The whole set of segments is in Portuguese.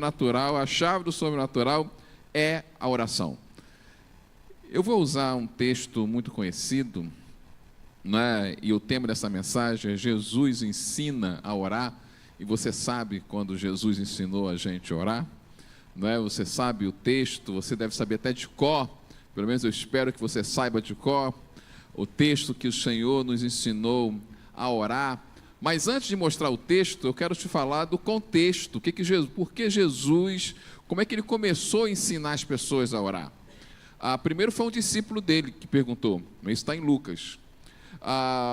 Natural, a chave do sobrenatural é a oração. Eu vou usar um texto muito conhecido, né? E o tema dessa mensagem é Jesus ensina a orar. E você sabe quando Jesus ensinou a gente a orar, não é? Você sabe o texto, você deve saber até de cor, pelo menos eu espero que você saiba de cor, o texto que o Senhor nos ensinou a orar. Mas antes de mostrar o texto, eu quero te falar do contexto, por que Jesus, como é que ele começou a ensinar as pessoas a orar. Primeiro foi um discípulo dele que perguntou, isso está em Lucas.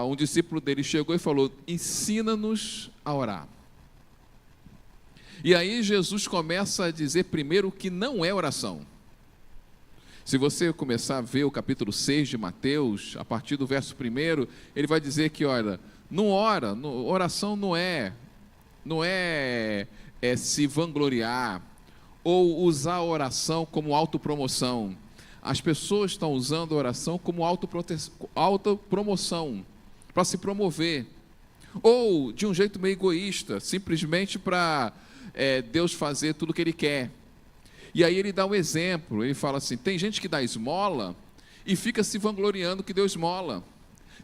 Um discípulo dele chegou e falou, ensina-nos a orar. E aí Jesus começa a dizer primeiro que não é oração. Se você começar a ver o capítulo 6 de Mateus, a partir do verso 1, ele vai dizer que, olha, não ora, oração não é se vangloriar ou usar a oração como autopromoção. As pessoas estão usando a oração como autopromoção, para se promover, ou de um jeito meio egoísta, simplesmente para Deus fazer tudo o que Ele quer. E aí ele dá um exemplo, ele fala assim, tem gente que dá esmola e fica se vangloriando que deu esmola.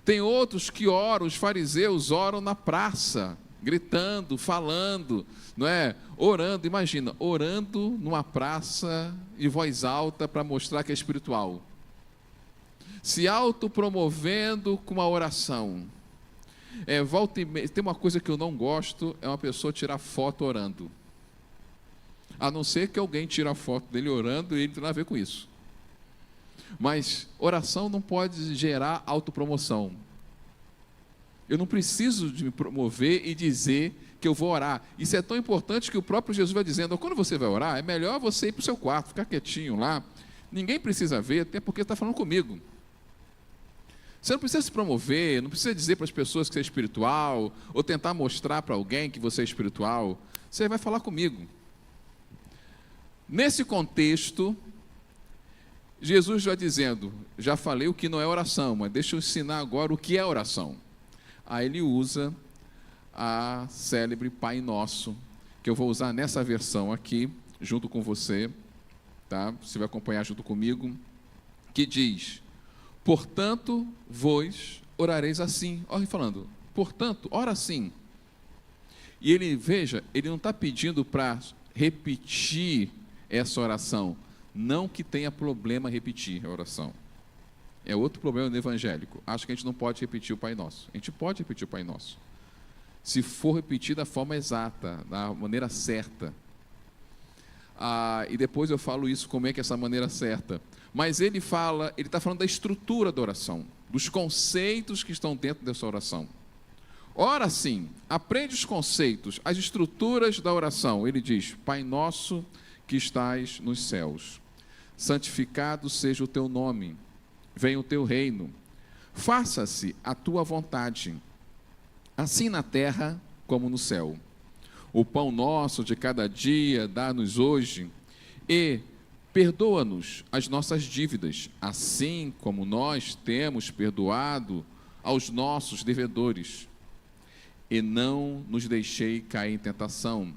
Tem outros que oram, os fariseus oram na praça, gritando, falando, não é? Orando, imagina, orando numa praça em voz alta para mostrar que é espiritual. Se autopromovendo com uma oração. Volta e meia, tem uma coisa que eu não gosto, é uma pessoa tirar foto orando. A não ser que alguém tire a foto dele orando e ele não tem nada a ver com isso. Mas oração não pode gerar autopromoção. Eu não preciso de me promover e dizer que eu vou orar. Isso é tão importante que o próprio Jesus vai dizendo, quando você vai orar, é melhor você ir para o seu quarto, ficar quietinho lá. Ninguém precisa ver, até porque está falando comigo. Você não precisa se promover, não precisa dizer para as pessoas que você é espiritual, ou tentar mostrar para alguém que você é espiritual. Você vai falar comigo. Nesse contexto, Jesus vai dizendo, já falei o que não é oração, mas deixa eu ensinar agora o que é oração. Aí ele usa a célebre Pai Nosso, que eu vou usar nessa versão aqui, junto com você, tá? Você vai acompanhar junto comigo, que diz, portanto, vós orareis assim. Olha ele falando, portanto, ora assim. E ele, veja, ele não está pedindo para repetir essa oração, não que tenha problema repetir a oração. É outro problema do evangélico. Acho que a gente não pode repetir o Pai Nosso. A gente pode repetir o Pai Nosso, se for repetir da forma exata, da maneira certa. E depois eu falo isso, como é que é essa maneira certa. Mas ele está falando da estrutura da oração, dos conceitos que estão dentro dessa oração. Ora sim, aprende os conceitos, as estruturas da oração. Ele diz, Pai Nosso que estás nos céus, santificado seja o teu nome, venha o teu reino, faça-se a tua vontade, assim na terra como no céu. O pão nosso de cada dia dá-nos hoje, e perdoa-nos as nossas dívidas, assim como nós temos perdoado aos nossos devedores. E não nos deixei cair em tentação,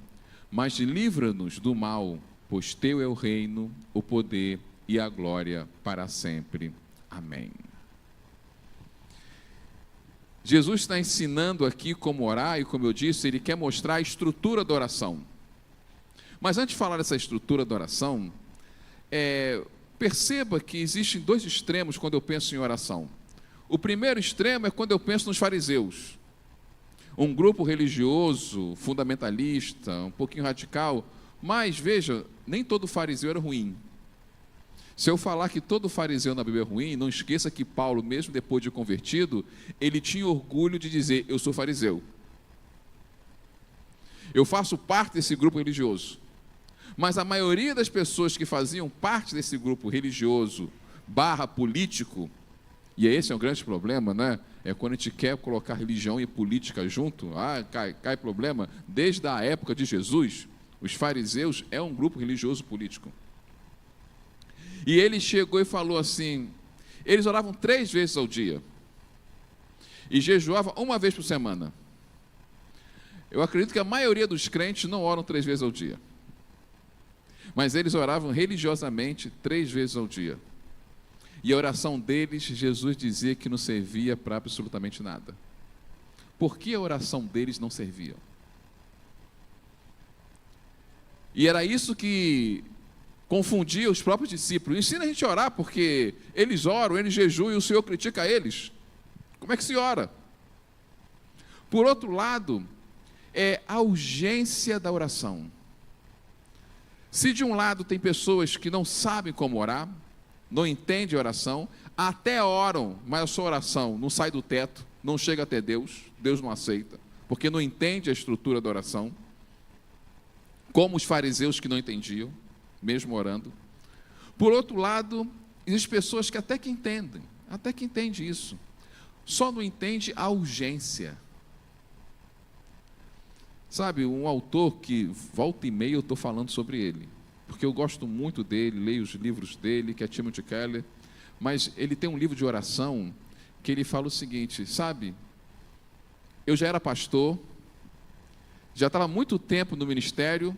mas livra-nos do mal, pois teu é o reino, o poder e a glória para sempre. Amém. Jesus está ensinando aqui como orar, e como eu disse, ele quer mostrar a estrutura da oração. Mas antes de falar dessa estrutura da oração, perceba que existem dois extremos quando eu penso em oração. O primeiro extremo é quando eu penso nos fariseus. Um grupo religioso, fundamentalista, um pouquinho radical, mas veja, nem todo fariseu era ruim. Se eu falar que todo fariseu na Bíblia é ruim, não esqueça que Paulo, mesmo depois de convertido, ele tinha orgulho de dizer, eu sou fariseu. Eu faço parte desse grupo religioso. Mas a maioria das pessoas que faziam parte desse grupo religioso / político, e esse é um grande problema, né? É quando a gente quer colocar religião e política junto, cai problema. Desde a época de Jesus, os fariseus é um grupo religioso político. E ele chegou e falou assim, eles oravam 3 vezes ao dia, e jejuavam 1 vez por semana. Eu acredito que a maioria dos crentes não oram 3 vezes ao dia. Mas eles oravam religiosamente 3 vezes ao dia. E a oração deles, Jesus dizia que não servia para absolutamente nada. Por que a oração deles não servia? E era isso que confundia os próprios discípulos. Ensina a gente a orar, porque eles oram, eles jejuam e o Senhor critica eles. Como é que se ora? Por outro lado, é a urgência da oração. Se de um lado tem pessoas que não sabem como orar, não entendem a oração, até oram, mas a sua oração não sai do teto, não chega até Deus, Deus não aceita, porque não entende a estrutura da oração, como os fariseus que não entendiam, mesmo orando. Por outro lado, existem pessoas que até que entendem isso, só não entende a urgência. Sabe, um autor que volta e meia eu estou falando sobre ele, porque eu gosto muito dele, leio os livros dele, que é Timothy Keller, mas ele tem um livro de oração que ele fala o seguinte, sabe, eu já era pastor, já estava há muito tempo no ministério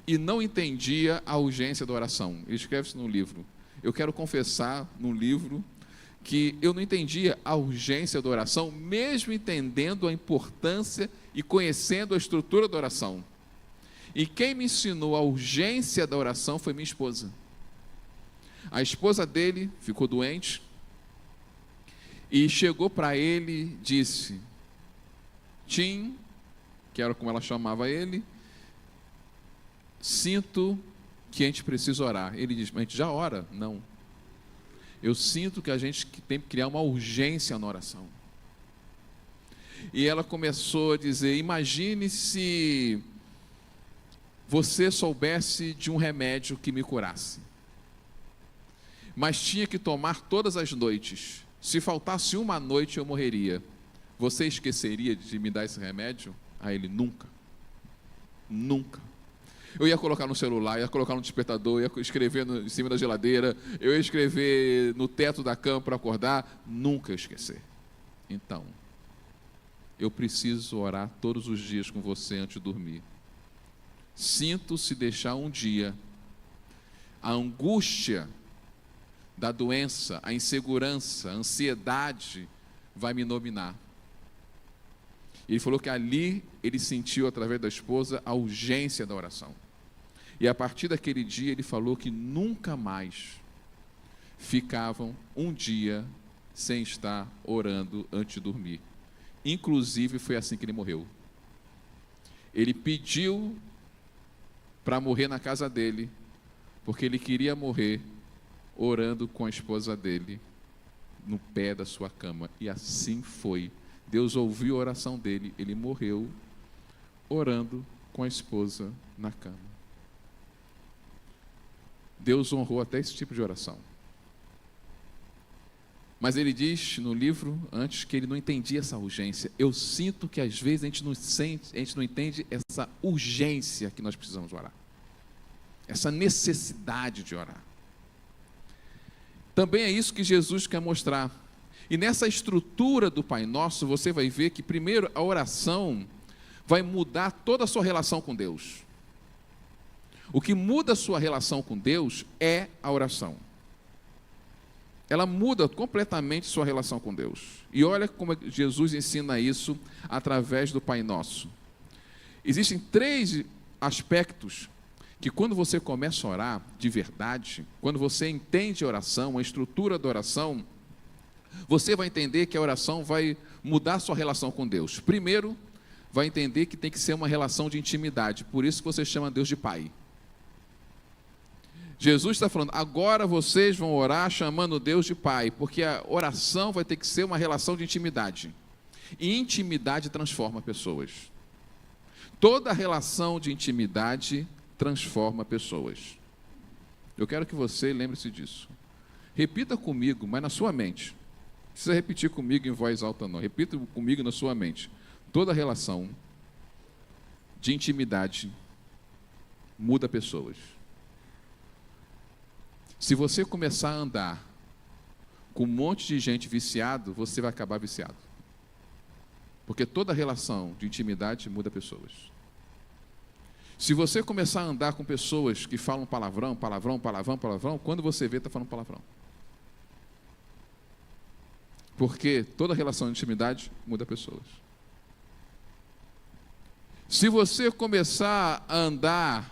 e não entendia a urgência da oração. Ele escreve isso no livro. Eu quero confessar no livro que eu não entendia a urgência da oração, mesmo entendendo a importância e conhecendo a estrutura da oração. E quem me ensinou a urgência da oração foi minha esposa. A esposa dele ficou doente e chegou para ele e disse, Tim, que era como ela chamava ele, sinto que a gente precisa orar. Ele diz, mas a gente já ora? Não. Eu sinto que a gente tem que criar uma urgência na oração. E ela começou a dizer, imagine se você soubesse de um remédio que me curasse, mas tinha que tomar todas as noites. Se faltasse uma noite eu morreria. Você esqueceria de me dar esse remédio? A ele, nunca. Nunca. Eu ia colocar no celular, ia colocar no despertador, ia escrever em cima da geladeira, eu ia escrever no teto da cama para acordar, nunca esquecer. Então, eu preciso orar todos os dias com você antes de dormir. Sinto se deixar um dia, a angústia da doença, a insegurança, a ansiedade vai me dominar. Ele falou que ali ele sentiu, através da esposa, a urgência da oração. E a partir daquele dia ele falou que nunca mais ficavam um dia sem estar orando antes de dormir. Inclusive foi assim que ele morreu. Ele pediu para morrer na casa dele, porque ele queria morrer orando com a esposa dele no pé da sua cama. E assim foi. Deus ouviu a oração dele, ele morreu orando com a esposa na cama. Deus honrou até esse tipo de oração. Mas ele diz no livro, antes, que ele não entendia essa urgência. Eu sinto que às vezes a gente não entende essa urgência que nós precisamos orar. Essa necessidade de orar. Também é isso que Jesus quer mostrar. E nessa estrutura do Pai Nosso, você vai ver que primeiro a oração vai mudar toda a sua relação com Deus. O que muda a sua relação com Deus é a oração. Ela muda completamente sua relação com Deus. E olha como Jesus ensina isso através do Pai Nosso. Existem 3 aspectos que quando você começa a orar de verdade, quando você entende a oração, a estrutura da oração, você vai entender que a oração vai mudar sua relação com Deus. Primeiro, vai entender que tem que ser uma relação de intimidade. Por isso que você chama Deus de Pai. Jesus está falando, agora vocês vão orar chamando Deus de Pai, porque a oração vai ter que ser uma relação de intimidade. E intimidade transforma pessoas. Toda relação de intimidade transforma pessoas. Eu quero que você lembre-se disso. Repita comigo, mas na sua mente. Não precisa repetir comigo em voz alta, não. Repita comigo na sua mente. Toda relação de intimidade muda pessoas. Se você começar a andar com um monte de gente viciado, você vai acabar viciado. Porque toda relação de intimidade muda pessoas. Se você começar a andar com pessoas que falam palavrão, quando você vê, está falando palavrão. Porque toda relação de intimidade muda pessoas. Se você começar a andar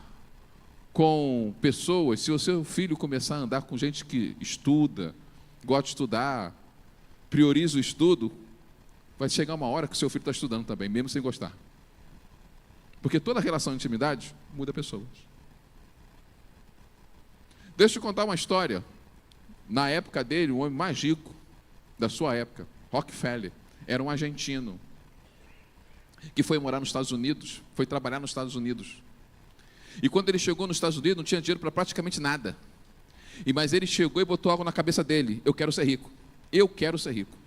com pessoas, se o seu filho começar a andar com gente que estuda, gosta de estudar, prioriza o estudo, vai chegar uma hora que o seu filho está estudando também, mesmo sem gostar. Porque toda relação de intimidade muda pessoas. Deixa eu te contar uma história. Na época dele, o homem mais rico da sua época, Rockefeller, era um argentino que foi morar nos Estados Unidos, foi trabalhar nos Estados Unidos. E quando ele chegou nos Estados Unidos, não tinha dinheiro para praticamente nada. Mas ele chegou e botou algo na cabeça dele: eu quero ser rico. Eu quero ser rico.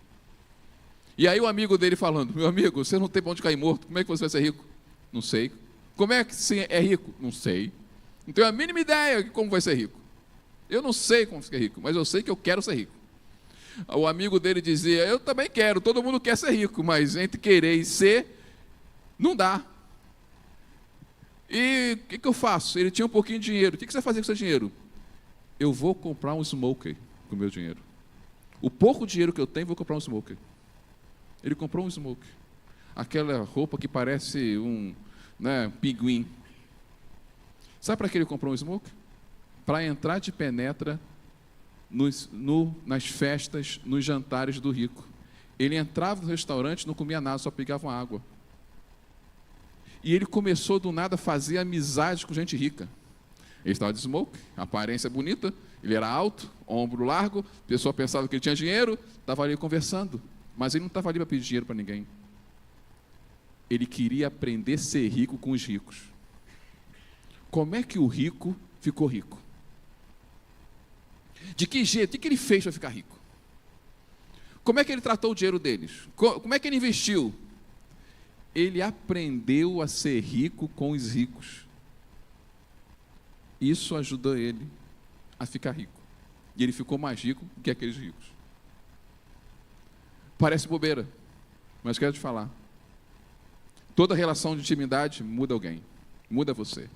E aí o amigo dele falando: meu amigo, você não tem pra onde cair morto, como é que você vai ser rico? Não sei. Como é que você é rico? Não sei. Não tenho a mínima ideia de como vai ser rico. Eu não sei como ser rico, mas eu sei que eu quero ser rico. O amigo dele dizia: eu também quero, todo mundo quer ser rico, mas entre querer e ser, não dá. E o que eu faço? Ele tinha um pouquinho de dinheiro. O que você vai fazer com o seu dinheiro? Eu vou comprar um smoker com o meu dinheiro. O pouco dinheiro que eu tenho, vou comprar um smoker. Ele comprou um smoker. Aquela roupa que parece um pinguim. Sabe para que ele comprou um smoker? Para entrar de penetra nas festas, nos jantares do rico. Ele entrava no restaurante, não comia nada, só pegava uma água. E ele começou do nada a fazer amizade com gente rica. Ele estava de smoke, aparência bonita, ele era alto, ombro largo, a pessoa pensava que ele tinha dinheiro, estava ali conversando. Mas ele não estava ali para pedir dinheiro para ninguém. Ele queria aprender a ser rico com os ricos. Como é que o rico ficou rico? De que jeito? O que ele fez para ficar rico? Como é que ele tratou o dinheiro deles? Como é que ele investiu? Ele aprendeu a ser rico com os ricos. Isso ajudou ele a ficar rico. E ele ficou mais rico que aqueles ricos. Parece bobeira, mas quero te falar. Toda relação de intimidade muda alguém, muda você.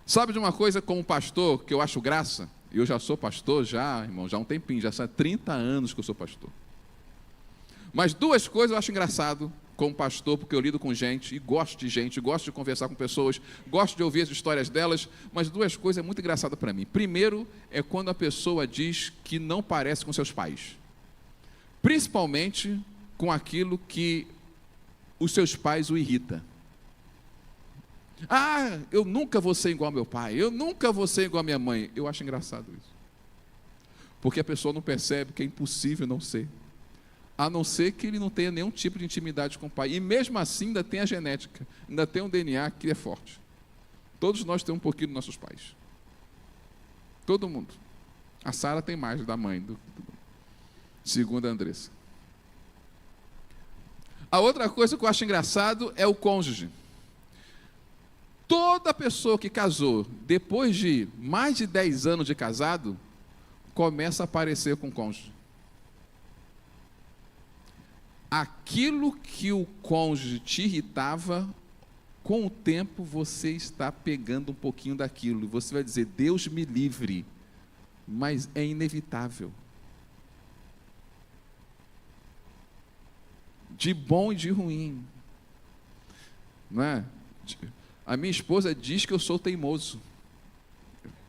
Sabe de uma coisa como pastor que eu acho graça? Eu já sou pastor, irmão, já há um tempinho, já são 30 anos que eu sou pastor. Mas duas coisas eu acho engraçado como pastor, porque eu lido com gente, e gosto de conversar com pessoas, gosto de ouvir as histórias delas, mas duas coisas é muito engraçado para mim. Primeiro, é quando a pessoa diz que não parece com seus pais. Principalmente com aquilo que os seus pais o irrita. Ah, eu nunca vou ser igual ao meu pai, eu nunca vou ser igual à minha mãe. Eu acho engraçado isso. Porque a pessoa não percebe que é impossível não ser. A não ser que ele não tenha nenhum tipo de intimidade com o pai. E mesmo assim ainda tem a genética, ainda tem um DNA que é forte. Todos nós temos um pouquinho dos nossos pais. Todo mundo. A Sara tem mais da mãe, segundo a Andressa. A outra coisa que eu acho engraçado é o cônjuge. Toda pessoa que casou, depois de mais de 10 anos de casado, começa a aparecer com o cônjuge. Aquilo que o cônjuge te irritava, com o tempo você está pegando um pouquinho daquilo. E você vai dizer: Deus me livre. Mas é inevitável. De bom e de ruim. Não é? A minha esposa diz que eu sou teimoso.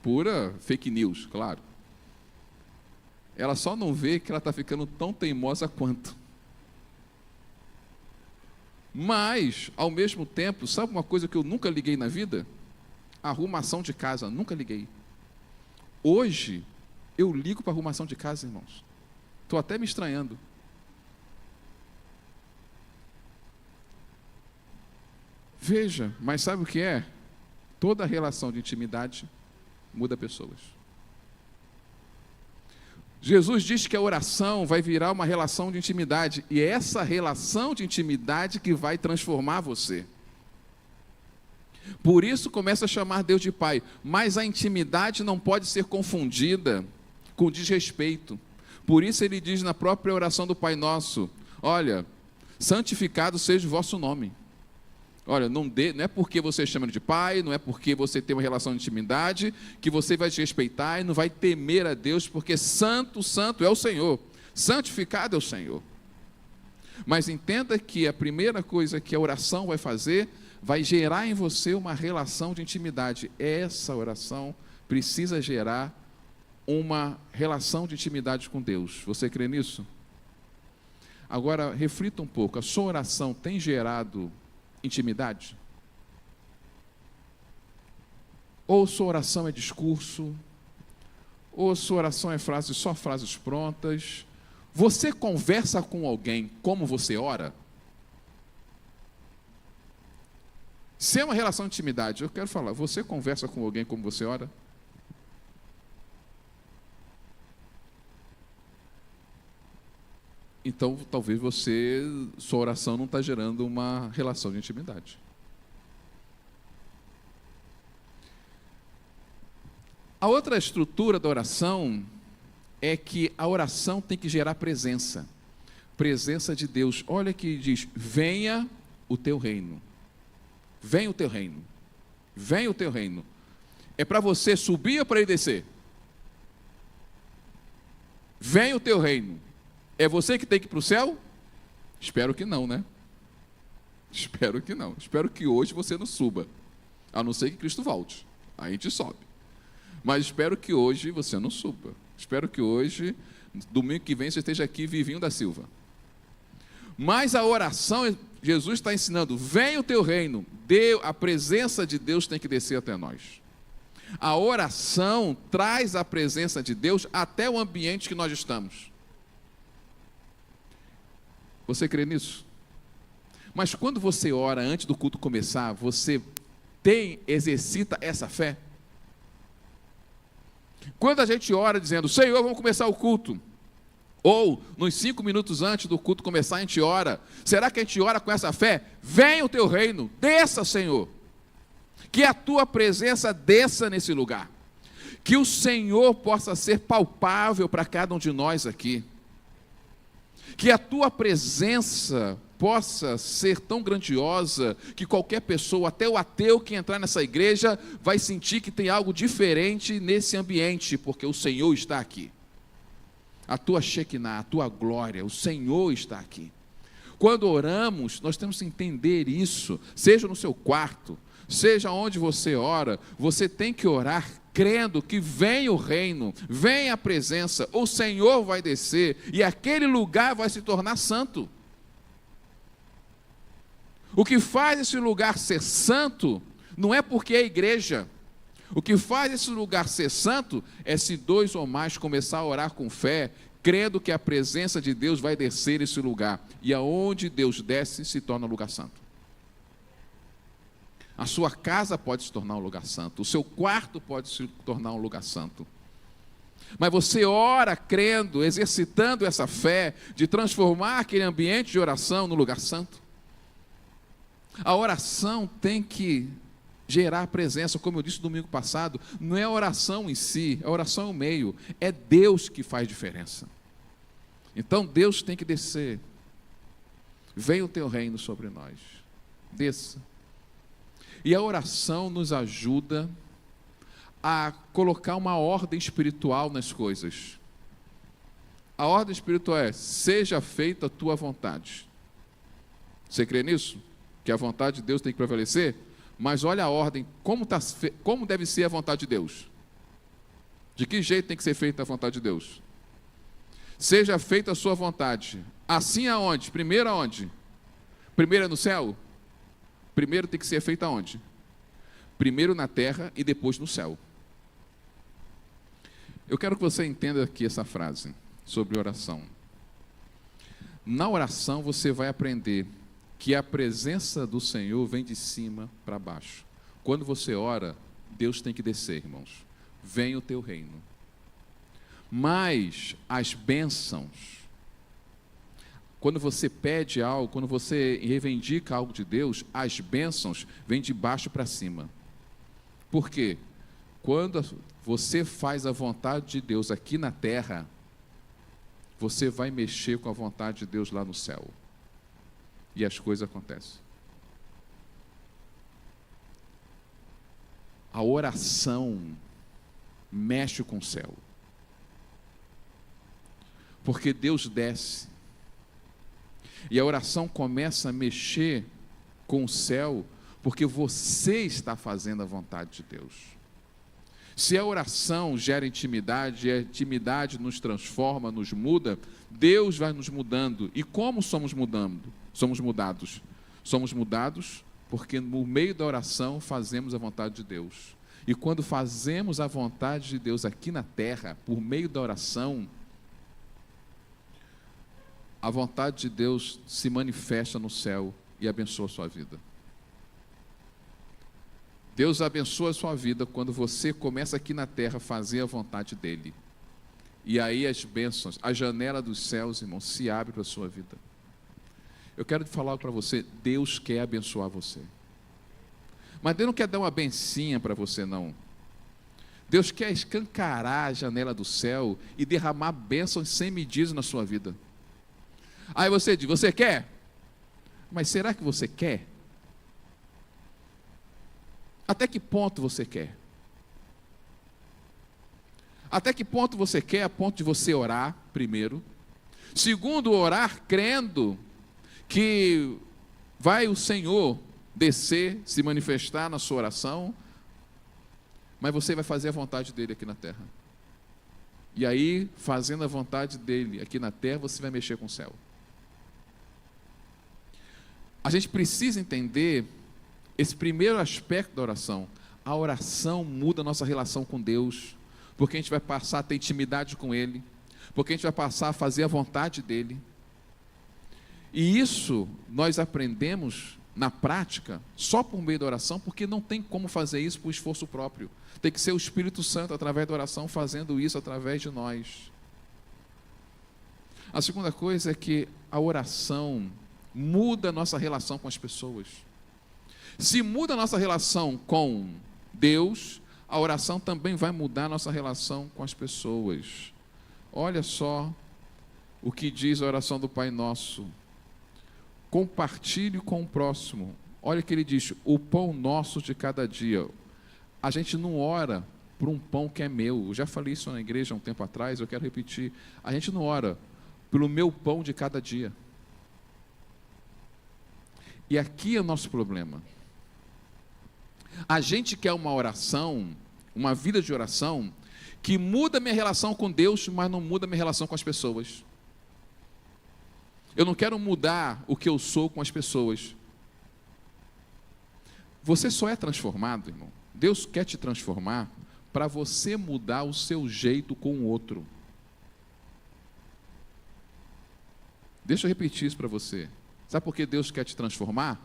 Pura fake news, claro. Ela só não vê que ela está ficando tão teimosa quanto. Mas, ao mesmo tempo, sabe uma coisa que eu nunca liguei na vida? Arrumação de casa, nunca liguei. Hoje, eu ligo para arrumação de casa, irmãos. Estou até me estranhando. Veja, mas sabe o que é? Toda relação de intimidade muda pessoas. Jesus diz que a oração vai virar uma relação de intimidade, e é essa relação de intimidade que vai transformar você. Por isso começa a chamar Deus de Pai, mas a intimidade não pode ser confundida com desrespeito. Por isso ele diz na própria oração do Pai Nosso: olha, santificado seja o vosso nome. Olha, não é porque você chama ele de pai, não é porque você tem uma relação de intimidade, que você vai te respeitar e não vai temer a Deus, porque santo, santo é o Senhor, santificado é o Senhor. Mas entenda que a primeira coisa que a oração vai fazer, vai gerar em você uma relação de intimidade. Essa oração precisa gerar uma relação de intimidade com Deus. Você crê nisso? Agora, reflita um pouco, a sua oração tem gerado intimidade? Ou sua oração é discurso? Ou sua oração é só frases prontas? Você conversa com alguém como você ora? Se é uma relação de intimidade, eu quero falar, você conversa com alguém como você ora? Então, talvez sua oração não está gerando uma relação de intimidade. A outra estrutura da oração é que a oração tem que gerar presença. Presença de Deus. Olha que diz, venha o teu reino. Venha o teu reino. Venha o teu reino. É para você subir ou para ele descer? Venha o teu reino. É você que tem que ir para o céu? Espero que não, né? Espero que não. Espero que hoje você não suba. A não ser que Cristo volte. Aí a gente sobe. Mas espero que hoje você não suba. Espero que hoje, domingo que vem, você esteja aqui vivinho da Silva. Mas a oração, Jesus está ensinando, venha o teu reino. A presença de Deus tem que descer até nós. A oração traz a presença de Deus até o ambiente que nós estamos. Você crê nisso? Mas quando você ora antes do culto começar, você exercita essa fé? Quando a gente ora dizendo, Senhor, vamos começar o culto, ou nos 5 minutos antes do culto começar a gente ora, será que a gente ora com essa fé? Venha o teu reino, desça, Senhor, que a tua presença desça nesse lugar, que o Senhor possa ser palpável para cada um de nós aqui, que a tua presença possa ser tão grandiosa que qualquer pessoa, até o ateu que entrar nessa igreja, vai sentir que tem algo diferente nesse ambiente, porque o Senhor está aqui. A tua Shekinah, a tua glória, o Senhor está aqui. Quando oramos, nós temos que entender isso, seja no seu quarto, seja onde você ora, você tem que orar crendo que vem o reino, vem a presença, o Senhor vai descer e aquele lugar vai se tornar santo. O que faz esse lugar ser santo não é porque é igreja. O que faz esse lugar ser santo é se 2 ou mais começar a orar com fé, crendo que a presença de Deus vai descer esse lugar. E aonde Deus desce se torna lugar santo. A sua casa pode se tornar um lugar santo, o seu quarto pode se tornar um lugar santo. Mas você ora crendo, exercitando essa fé de transformar aquele ambiente de oração no lugar santo. A oração tem que gerar presença, como eu disse domingo passado, não é a oração em si, a oração é o meio, é Deus que faz diferença. Então Deus tem que descer. Venha o teu reino sobre nós, desça. E a oração nos ajuda a colocar uma ordem espiritual nas coisas. A ordem espiritual é, seja feita a tua vontade. Você crê nisso? Que a vontade de Deus tem que prevalecer? Mas olha a ordem, como deve ser a vontade de Deus? De que jeito tem que ser feita a vontade de Deus? Seja feita a sua vontade. Assim aonde? Primeiro aonde? Primeiro é no céu? Primeiro tem que ser feita aonde? Primeiro na terra e depois no céu. Eu quero que você entenda aqui essa frase sobre oração. Na oração você vai aprender que a presença do Senhor vem de cima para baixo. Quando você ora, Deus tem que descer, irmãos. Vem o teu reino. Mas as bênçãos, quando você pede algo, quando você reivindica algo de Deus, as bênçãos vêm de baixo para cima. Por quê? Quando você faz a vontade de Deus aqui na terra, você vai mexer com a vontade de Deus lá no céu. E as coisas acontecem. A oração mexe com o céu. Porque Deus desce. E a oração começa a mexer com o céu, porque você está fazendo a vontade de Deus. Se a oração gera intimidade, e a intimidade nos transforma, nos muda, Deus vai nos mudando. E como somos mudados? Somos mudados porque no meio da oração fazemos a vontade de Deus. E quando fazemos a vontade de Deus aqui na terra, por meio da oração, a vontade de Deus se manifesta no céu e abençoa a sua vida. Deus abençoa a sua vida quando você começa aqui na terra a fazer a vontade dEle. E aí as bênçãos, a janela dos céus, irmão, se abre para a sua vida. Eu quero falar para você, Deus quer abençoar você. Mas Deus não quer dar uma bencinha para você, não. Deus quer escancarar a janela do céu e derramar bênçãos sem medidas na sua vida. Aí você diz, você quer? Mas será que você quer? Até que ponto você quer? Até que ponto você quer? A ponto de você orar, primeiro. Segundo, orar crendo que vai o Senhor descer, se manifestar na sua oração, mas você vai fazer a vontade dEle aqui na terra. E aí, fazendo a vontade dEle aqui na terra, você vai mexer com o céu. A gente precisa entender esse primeiro aspecto da oração. A oração muda a nossa relação com Deus, porque a gente vai passar a ter intimidade com Ele, porque a gente vai passar a fazer a vontade dEle. E isso nós aprendemos na prática só por meio da oração, porque não tem como fazer isso por esforço próprio. Tem que ser o Espírito Santo, através da oração, fazendo isso através de nós. A segunda coisa é que a oração muda a nossa relação com as pessoas. Se muda a nossa relação com Deus, a oração também vai mudar a nossa relação com as pessoas. Olha só o que diz a oração do Pai Nosso. Compartilhe com o próximo. Olha o que ele diz, o pão nosso de cada dia. A gente não ora por um pão que é meu. Eu já falei isso na igreja há um tempo atrás, eu quero repetir. A gente não ora pelo meu pão de cada dia. E aqui é o nosso problema. A gente quer uma oração, uma vida de oração, que muda minha relação com Deus, mas não muda minha relação com as pessoas. Eu não quero mudar o que eu sou com as pessoas. Você só é transformado, irmão. Deus quer te transformar para você mudar o seu jeito com o outro. Deixa eu repetir isso para você. Sabe por que Deus quer te transformar?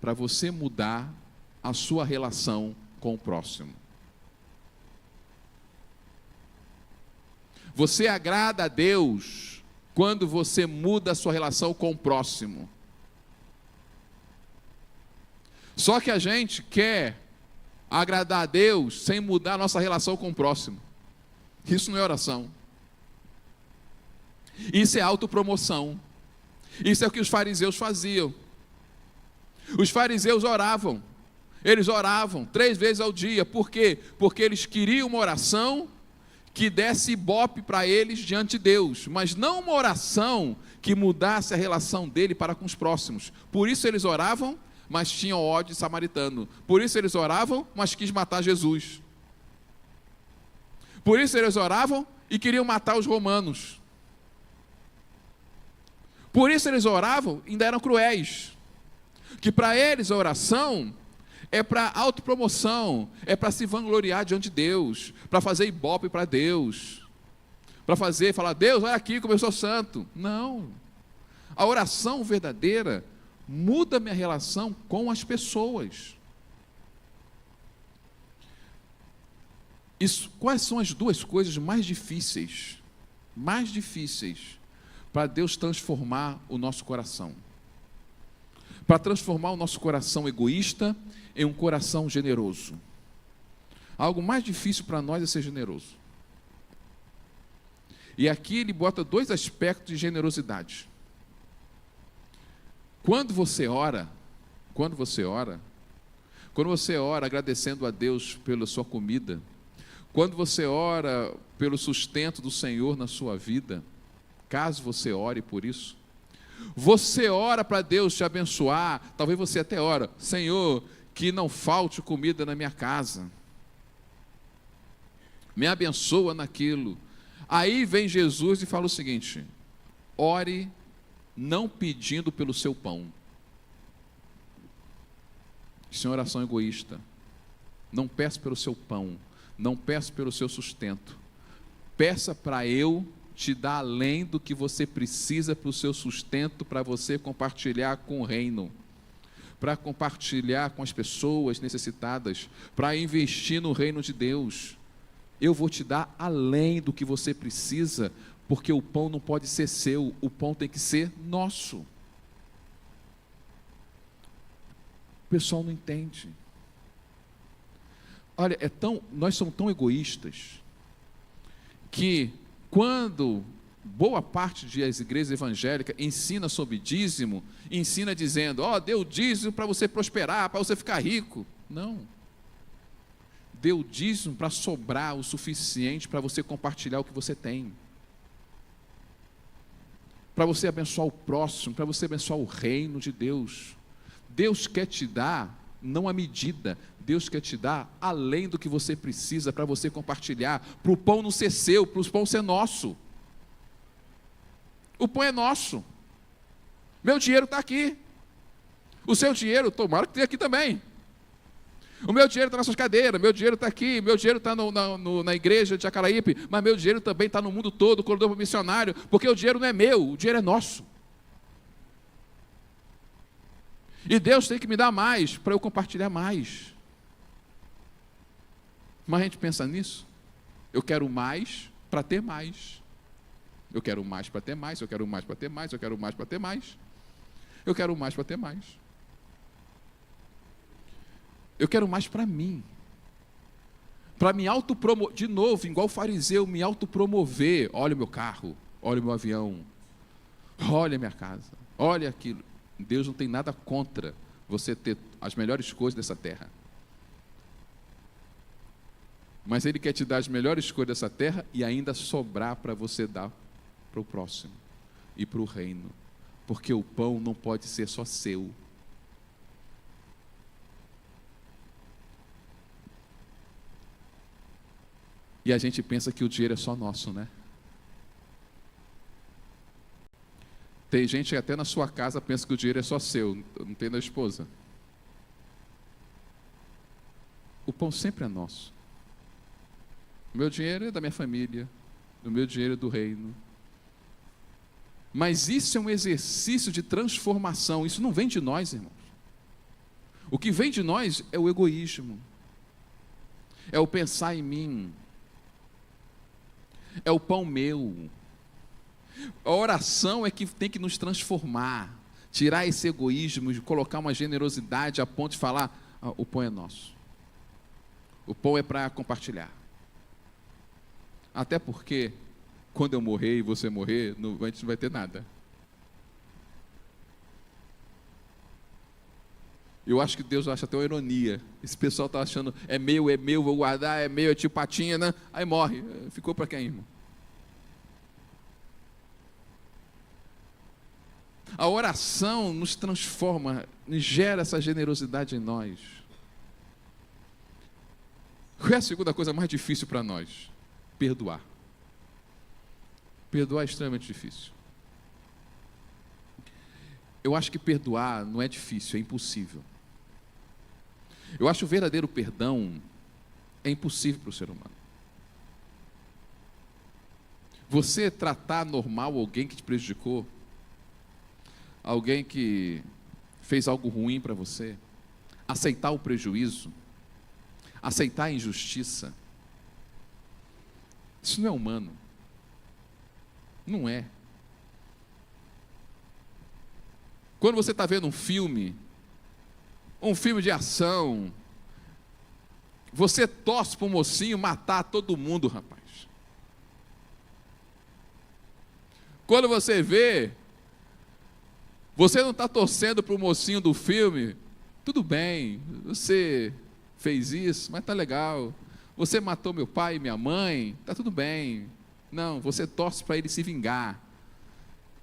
Para você mudar a sua relação com o próximo. Você agrada a Deus quando você muda a sua relação com o próximo. Só que a gente quer agradar a Deus sem mudar a nossa relação com o próximo. Isso não é oração. Isso é autopromoção. Isso é o que os fariseus faziam. Os fariseus oravam. Eles oravam 3 vezes ao dia. Por quê? Porque eles queriam uma oração que desse ibope para eles diante de Deus, mas não uma oração que mudasse a relação dele para com os próximos. Por isso eles oravam, mas tinham ódio de samaritano. Por isso eles oravam, mas quis matar Jesus. Por isso eles oravam e queriam matar os romanos. Por isso eles oravam e ainda eram cruéis. Que para eles a oração é para autopromoção, é para se vangloriar diante de Deus, para fazer ibope para Deus, para falar, Deus, olha aqui como eu sou santo. Não. A oração verdadeira muda minha relação com as pessoas. Quais são as 2 coisas mais difíceis para Deus transformar o nosso coração? Para transformar o nosso coração egoísta em um coração generoso. Algo mais difícil para nós é ser generoso. E aqui ele bota 2 aspectos de generosidade. Quando você ora, Quando você ora agradecendo a Deus pela sua comida, quando você ora pelo sustento do Senhor na sua vida, caso você ore por isso, você ora para Deus te abençoar, talvez você até ora, Senhor, que não falte comida na minha casa, me abençoa naquilo. Aí vem Jesus e fala o seguinte: ore não pedindo pelo seu pão. Isso é uma oração egoísta. Não peça pelo seu pão, não peça pelo seu sustento. Peça para eu te dar além do que você precisa para o seu sustento, para você compartilhar com o reino, para compartilhar com as pessoas necessitadas, para investir no reino de Deus. Eu vou te dar além do que você precisa, porque o pão não pode ser seu, o pão tem que ser nosso. O pessoal não entende. Olha, nós somos tão egoístas, que quando boa parte das igrejas evangélicas ensina sobre dízimo, ensina dizendo, dê o dízimo para você prosperar, para você ficar rico. Não. Dê o dízimo para sobrar o suficiente para você compartilhar o que você tem. Para você abençoar o próximo, para você abençoar o reino de Deus. Deus quer te dar, não a medida, Deus quer te dar além do que você precisa para você compartilhar, para o pão não ser seu, para o pão ser nosso. O pão é nosso. Meu dinheiro está aqui. O seu dinheiro, tomara que tenha aqui também. O meu dinheiro está nas suas cadeiras, meu dinheiro está aqui, meu dinheiro está na igreja de Jacaraípe, mas meu dinheiro também está no mundo todo, corredor missionário, porque o dinheiro não é meu, o dinheiro é nosso. E Deus tem que me dar mais, para eu compartilhar mais. Mas a gente pensa nisso? Eu quero mais para ter mais. Eu quero mais para ter mais, eu quero mais para ter mais, eu quero mais para ter mais. Eu quero mais para ter mais. Eu quero mais para mim. Para me autopromover, de novo, igual o fariseu, me autopromover. Olha o meu carro, olha o meu avião, olha a minha casa, olha aquilo. Deus não tem nada contra você ter as melhores coisas dessa terra. Mas Ele quer te dar as melhores coisas dessa terra e ainda sobrar para você dar para o próximo e para o reino. Porque o pão não pode ser só seu. E a gente pensa que o dinheiro é só nosso, né? Tem gente que até na sua casa pensa que o dinheiro é só seu, não tem da esposa. O pão sempre é nosso. O meu dinheiro é da minha família, o meu dinheiro é do reino. Mas isso é um exercício de transformação, isso não vem de nós, irmãos. O que vem de nós é o egoísmo, é o pensar em mim, é o pão meu. A oração é que tem que nos transformar, tirar esse egoísmo, colocar uma generosidade a ponto de falar, o pão é nosso. O pão é para compartilhar. Até porque, quando eu morrer e você morrer, a gente não vai ter nada. Eu acho que Deus acha até uma ironia. Esse pessoal está achando, é meu, vou guardar, é meu, é tipo patinha, né? Aí morre. Ficou para quem, irmão? A oração nos transforma, gera essa generosidade em nós. Qual é a segunda coisa mais difícil para nós? Perdoar. Perdoar é extremamente difícil. Eu acho que perdoar não é difícil, é impossível. Eu acho que o verdadeiro perdão é impossível para o ser humano. Você tratar normal alguém que te prejudicou, alguém que fez algo ruim para você, aceitar o prejuízo, aceitar a injustiça, isso não é humano. Não é. Quando você está vendo um filme de ação, você torce para o mocinho matar todo mundo, rapaz. Quando você vê, você não está torcendo para o mocinho do filme, tudo bem, você fez isso, mas tá legal. Você matou meu pai e minha mãe, tá tudo bem. Não, você torce para ele se vingar.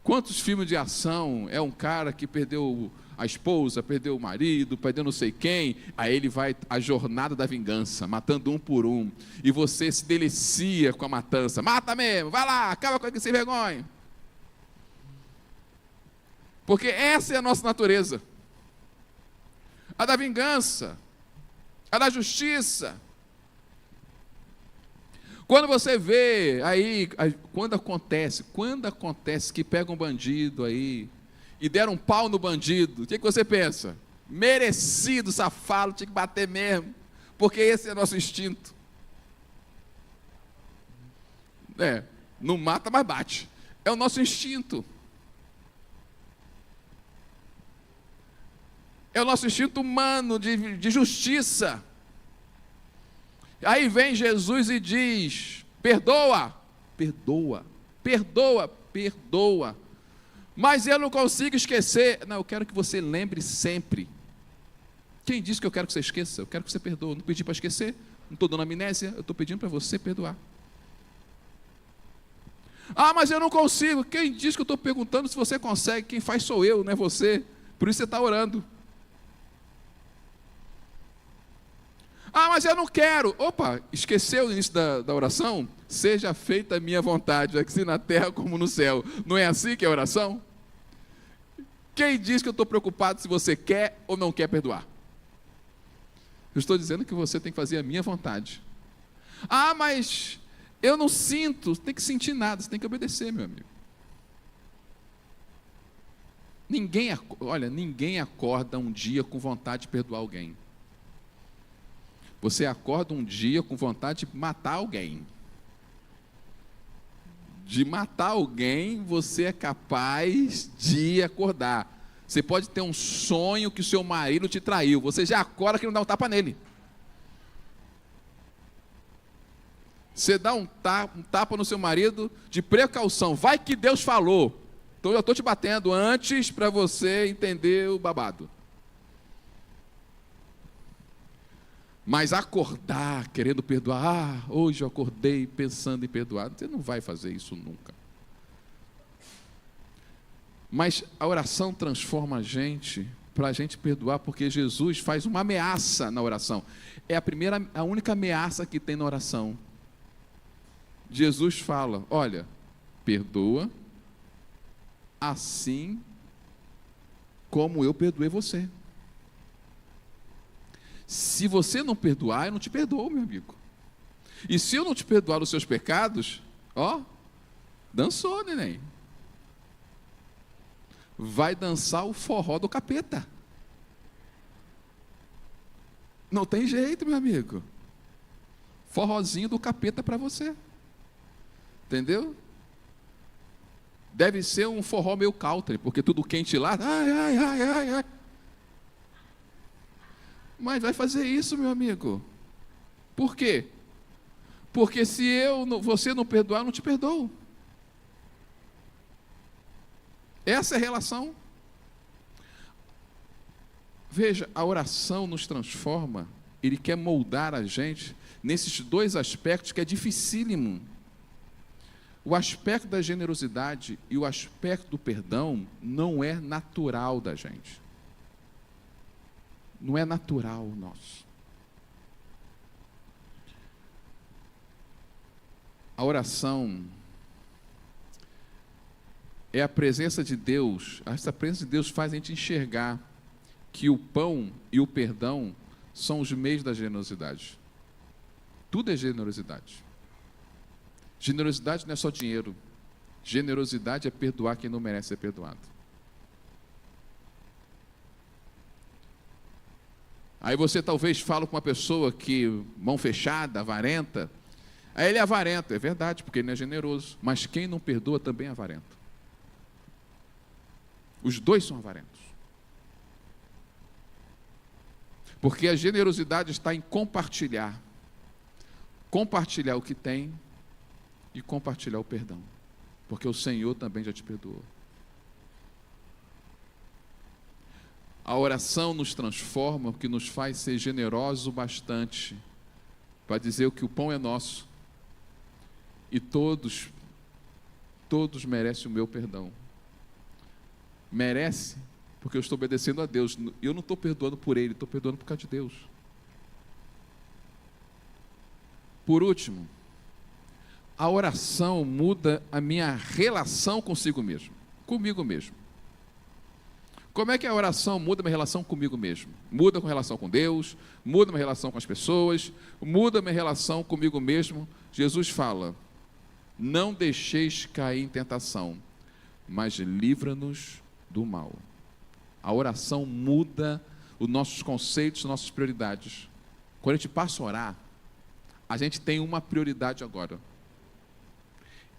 Quantos filmes de ação é um cara que perdeu a esposa, perdeu o marido, perdeu não sei quem, aí ele vai a jornada da vingança, matando um por um, e você se delicia com a matança, mata mesmo, vai lá, acaba com ele sem vergonha. Porque essa é a nossa natureza, a da vingança, a da justiça. Quando você vê aí, quando acontece que pega um bandido aí, e deram um pau no bandido, o que você pensa? Merecido, safado, tinha que bater mesmo, porque esse é nosso instinto. Não mata, mas bate. É o nosso instinto. É o nosso instinto humano de justiça. Aí vem Jesus e diz: perdoa, perdoa, perdoa, perdoa. Mas eu não consigo esquecer. Não, eu quero que você lembre sempre. Quem disse que eu quero que você esqueça? Eu quero que você perdoe. Não pedi para esquecer, não estou dando amnésia, eu estou pedindo para você perdoar. Ah, mas eu não consigo. Quem disse que eu estou perguntando se você consegue? Quem faz sou eu, não é você. Por isso você está orando. Ah, mas eu não quero. Opa, esqueceu o início da oração? Seja feita a minha vontade, assim na terra como no céu. Não é assim que é a oração? Quem diz que eu estou preocupado se você quer ou não quer perdoar? Eu estou dizendo que você tem que fazer a minha vontade. Ah, mas eu não sinto. Tem que sentir nada, você tem que obedecer, meu amigo. Ninguém acorda um dia com vontade de perdoar alguém. Você acorda um dia com vontade de matar alguém. De matar alguém, você é capaz de acordar. Você pode ter um sonho que o seu marido te traiu. Você já acorda que não dá um tapa nele. Você dá um tapa no seu marido de precaução. Vai que Deus falou. Então eu estou te batendo antes para você entender o babado. Mas acordar querendo perdoar, hoje eu acordei pensando em perdoar, você não vai fazer isso nunca. Mas a oração transforma a gente, para a gente perdoar, porque Jesus faz uma ameaça na oração. É a única ameaça que tem na oração. Jesus fala: olha, perdoa, assim como eu perdoei você. Se você não perdoar, eu não te perdoo, meu amigo. E se eu não te perdoar os seus pecados, dançou, neném. Vai dançar o forró do capeta. Não tem jeito, meu amigo. Forrozinho do capeta para você. Entendeu? Deve ser um forró meio country, porque tudo quente lá. Ai, ai, ai, ai, ai. Mas vai fazer isso, meu amigo. Por quê? Porque se você não perdoar, eu não te perdoo. Essa é a relação. Veja, a oração nos transforma. Ele quer moldar a gente nesses dois aspectos que é dificílimo. O aspecto da generosidade e o aspecto do perdão não é natural da gente. Não é natural nosso. A oração é a presença de Deus. Essa presença de Deus faz a gente enxergar que o pão e o perdão são os meios da generosidade. Tudo é generosidade. Generosidade não é só dinheiro. Generosidade é perdoar quem não merece ser perdoado. Aí você talvez fala com uma pessoa que, mão fechada, avarenta. Aí ele é avarento, é verdade, porque ele não é generoso. Mas quem não perdoa também é avarento. Os dois são avarentos. Porque a generosidade está em compartilhar. Compartilhar o que tem e compartilhar o perdão. Porque o Senhor também já te perdoou. A oração nos transforma, o que nos faz ser generosos o bastante para dizer que o pão é nosso e todos merecem o meu perdão. Merece, porque eu estou obedecendo a Deus. Eu não estou perdoando por ele, estou perdoando por causa de Deus. Por último, a oração muda a minha relação comigo mesmo. Como é que a oração muda a minha relação comigo mesmo? Muda com relação com Deus, muda a minha relação com as pessoas, muda a minha relação comigo mesmo. Jesus fala: não deixeis cair em tentação, mas livra-nos do mal. A oração muda os nossos conceitos, nossas prioridades. Quando a gente passa a orar, a gente tem uma prioridade agora.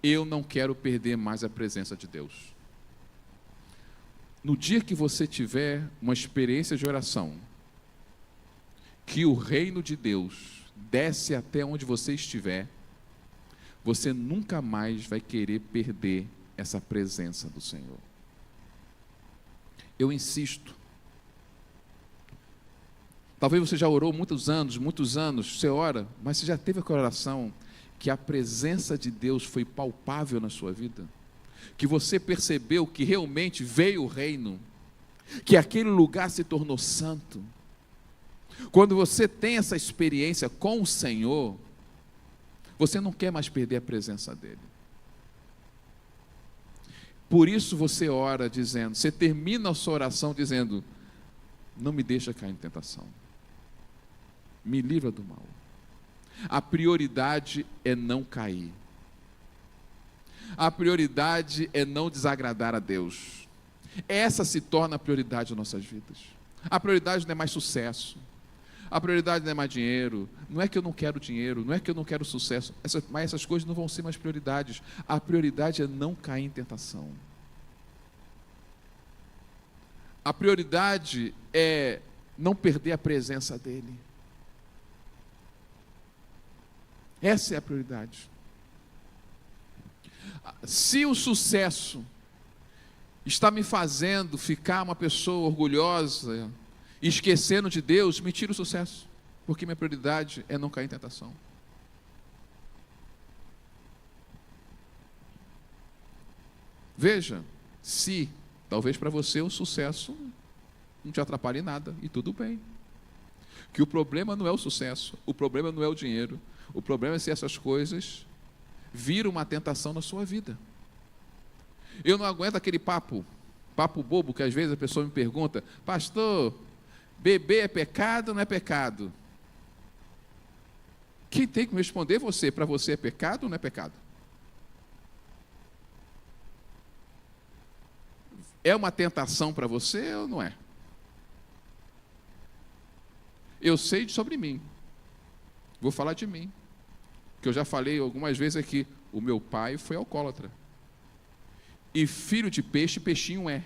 Eu não quero perder mais a presença de Deus. No dia que você tiver uma experiência de oração, que o reino de Deus desce até onde você estiver, você nunca mais vai querer perder essa presença do Senhor. Eu insisto. Talvez você já orou muitos anos, você ora, mas você já teve aquela oração que a presença de Deus foi palpável na sua vida? Que você percebeu que realmente veio o reino, que aquele lugar se tornou santo? Quando você tem essa experiência com o Senhor, você não quer mais perder a presença dele. Por isso você ora dizendo, você termina a sua oração dizendo: não me deixa cair em tentação, me livra do mal. A prioridade é não cair. A prioridade é não desagradar a Deus. Essa se torna a prioridade das nossas vidas. A prioridade não é mais sucesso. A prioridade não é mais dinheiro. Não é que eu não quero dinheiro, não é que eu não quero sucesso, mas essas coisas não vão ser mais prioridades. A prioridade é não cair em tentação. A prioridade é não perder a presença dele. Essa é a prioridade. Se o sucesso está me fazendo ficar uma pessoa orgulhosa, esquecendo de Deus, me tira o sucesso, porque minha prioridade é não cair em tentação. Veja, se talvez para você o sucesso não te atrapalhe em nada, e tudo bem. Que o problema não é o sucesso, o problema não é o dinheiro, o problema é se essas coisas viram uma tentação na sua vida. Eu não aguento aquele papo bobo, que às vezes a pessoa me pergunta: pastor, beber é pecado ou não é pecado? Quem tem que me responder? Você. Para você é pecado ou não é pecado? É uma tentação para você ou não é? Eu sei sobre mim. Vou falar de mim. Que eu já falei algumas vezes aqui. O meu pai foi alcoólatra. E filho de peixe, peixinho é.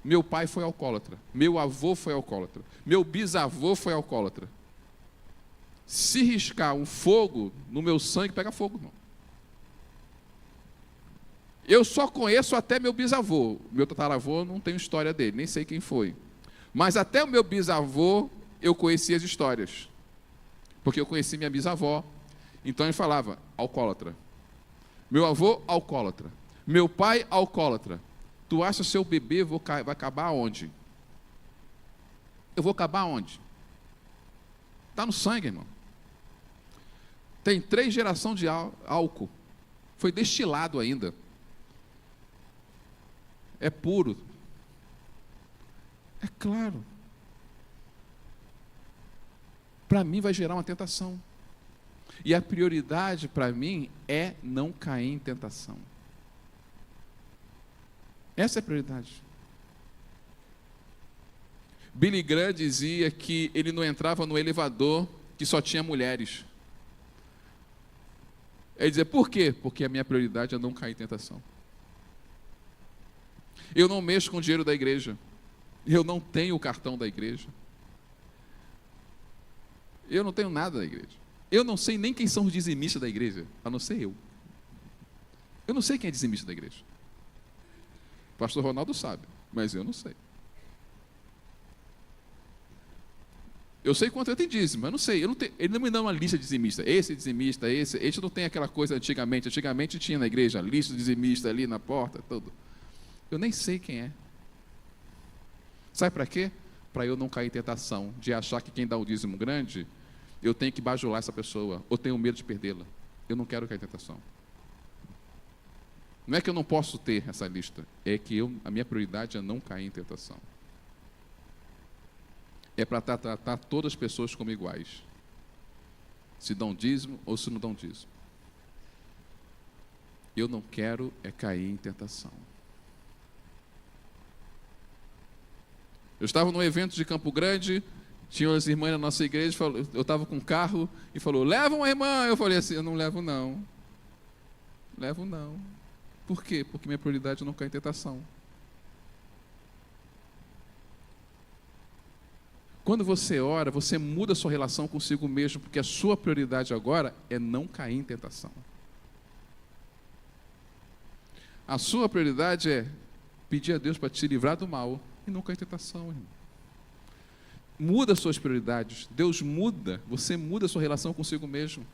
Meu pai foi alcoólatra. Meu avô foi alcoólatra. Meu bisavô foi alcoólatra. Se riscar um fogo no meu sangue, pega fogo, irmão. Eu só conheço até meu bisavô. Meu tataravô, não tenho história dele, nem sei quem foi. Mas até o meu bisavô, eu conheci as histórias. Porque eu conheci minha bisavó. Então ele falava: alcoólatra. Meu avô, alcoólatra. Meu pai, alcoólatra. Tu acha que se eu beber, vai acabar onde? Eu vou acabar onde? Está no sangue, irmão. Tem 3 gerações de álcool. Foi destilado ainda. É puro. É claro. Para mim vai gerar uma tentação. E a prioridade para mim é não cair em tentação. Essa é a prioridade. Billy Graham dizia que ele não entrava no elevador que só tinha mulheres. Ele dizia: por quê? Porque a minha prioridade é não cair em tentação. Eu não mexo com o dinheiro da igreja. Eu não tenho o cartão da igreja. Eu não tenho nada da igreja. Eu não sei nem quem são os dizimistas da igreja, a não ser eu. Eu não sei quem é dizimista da igreja. O pastor Ronaldo sabe, mas eu não sei. Eu sei quanto eu tenho dízimo, eu não sei. Ele não me dá uma lista de dizimista. Esse dizimista, esse não tem aquela coisa antigamente. Antigamente tinha na igreja a lista de dizimista ali na porta, tudo. Eu nem sei quem é. Sabe para quê? Para eu não cair em tentação de achar que quem dá o dízimo grande, eu tenho que bajular essa pessoa, ou tenho medo de perdê-la. Eu não quero cair em tentação. Não é que eu não posso ter essa lista, é que a minha prioridade é não cair em tentação. É para tratar todas as pessoas como iguais. Se dão dízimo ou se não dão dízimo. Eu não quero é cair em tentação. Eu estava num evento de Campo Grande, tinha as irmãs da nossa igreja, eu estava com um carro e falou, leva uma irmã. Eu falei assim, eu não levo não. Levo não. Por quê? Porque minha prioridade é não cair em tentação. Quando você ora, você muda a sua relação consigo mesmo, porque a sua prioridade agora é não cair em tentação. A sua prioridade é pedir a Deus para te livrar do mal e não cair em tentação, irmão. Muda as suas prioridades. Deus muda, você muda a sua relação consigo mesmo.